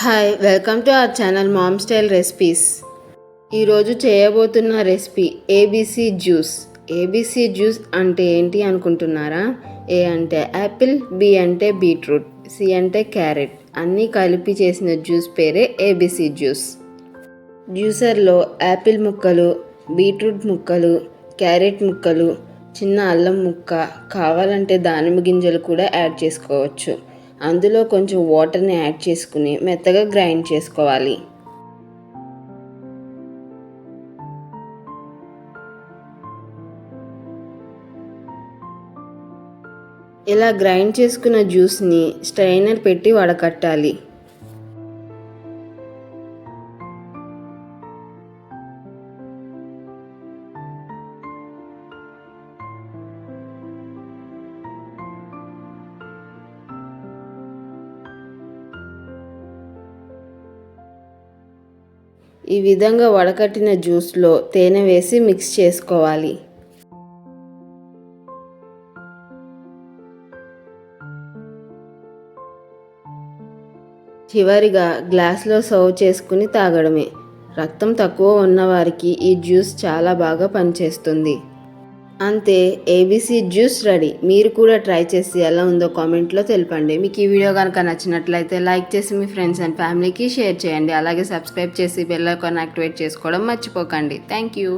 Hi, welcome to our channel ma'am style recipes. ఈరోజు చేయబోతున్న recipe ABC juice. ABC juice అంటే ఏంటి అనుకుంటున్నారా? ఏ అంటే యాపిల్, బి అంటే బీట్రూట్, సి అంటే క్యారెట్ అన్నీ కలిపి చేసిన జ్యూస్ పేరే ఏబీసీ జ్యూస్. జ్యూసర్లో యాపిల్ ముక్కలు, బీట్రూట్ ముక్కలు, క్యారెట్ ముక్కలు, చిన్న అల్లం ముక్క, కావాలంటే దానిమ్మ గింజలు కూడా యాడ్ చేసుకోవచ్చు. అందులో కొంచెం వాటర్ని యాడ్ చేసుకుని మెత్తగా గ్రైండ్ చేసుకోవాలి. ఇలా గ్రైండ్ చేసుకున్న జ్యూస్ని స్ట్రైనర్ పెట్టి వడకట్టాలి. ఈ విధంగా వడకట్టిన జ్యూస్లో తేనె వేసి మిక్స్ చేసుకోవాలి. చివరిగా గ్లాస్లో సర్వ్ చేసుకుని తాగడమే. రక్తం తక్కువ ఉన్నవారికి ఈ జ్యూస్ చాలా బాగా పనిచేస్తుంది. అంతే, ఏబీసీ జ్యూస్ రెడీ. మీరు కూడా ట్రై చేసి ఎలా ఉందో కామెంట్లో తెలపండి. మీకు ఈ వీడియో కనుక నచ్చినట్లయితే లైక్ చేసి మీ ఫ్రెండ్స్ అండ్ ఫ్యామిలీకి షేర్ చేయండి. అలాగే సబ్స్క్రైబ్ చేసి బెల్ ఐకాన్ యాక్టివేట్ చేసుకోవడం మర్చిపోకండి. Thank you.